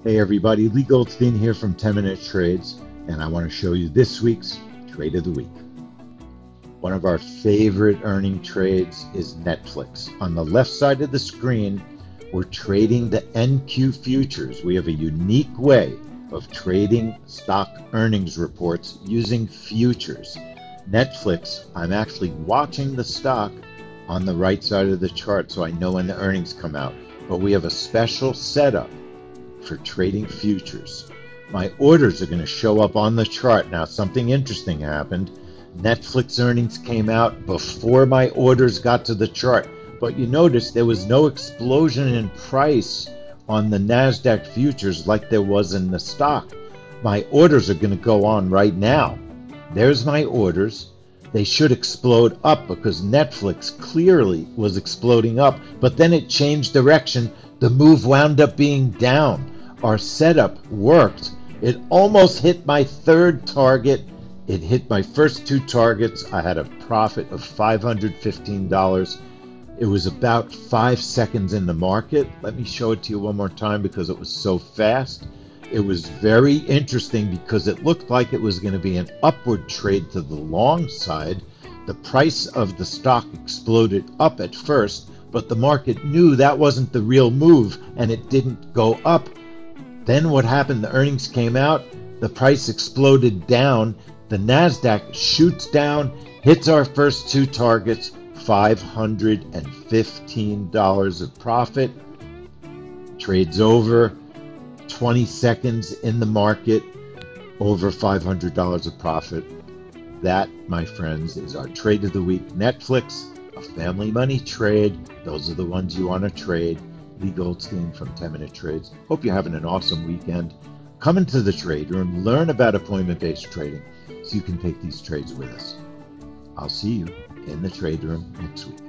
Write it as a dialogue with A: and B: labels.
A: Hey everybody, Leigh Goldstein here from 10-Minute Trades, and I want to show you this week's Trade of the Week. One of our favorite earning trades is Netflix. On the left side of the screen, we're trading the NQ futures. We have a unique way of trading stock earnings reports using futures. Netflix, I'm actually watching the stock on the right side of the chart so I know when the earnings come out, but we have a special setup for trading futures. My orders are going to show up on the chart. Now, something interesting happened. Netflix earnings came out before my orders got to the chart, but you notice there was no explosion in price on the NASDAQ futures like there was in the stock. My orders are going to go on right now. There's my orders. They should explode up because Netflix clearly was exploding up, but then it changed direction. The move wound up being down. Our setup worked. It almost hit my third target. It hit my first two targets. I had a profit of $515. It was about 5 seconds in the market. Let me show it to you one more time because it was so fast. It was very interesting because it looked like it was going to be an upward trade to the long side. The price of the stock exploded up at first, but the market knew that wasn't the real move and it didn't go up. Then what happened? The earnings came out, the price exploded down, the NASDAQ shoots down, hits our first two targets, $515 of profit, trades over, 20 seconds in the market, over $500 of profit. That, my friends, is our trade of the week. Netflix, a family money trade. Those are the ones you want to trade. Leigh Goldstein from 10-Minute Trades. Hope you're having an awesome weekend. Come into the trade room, learn about appointment-based trading so you can take these trades with us. I'll see you in the trade room next week.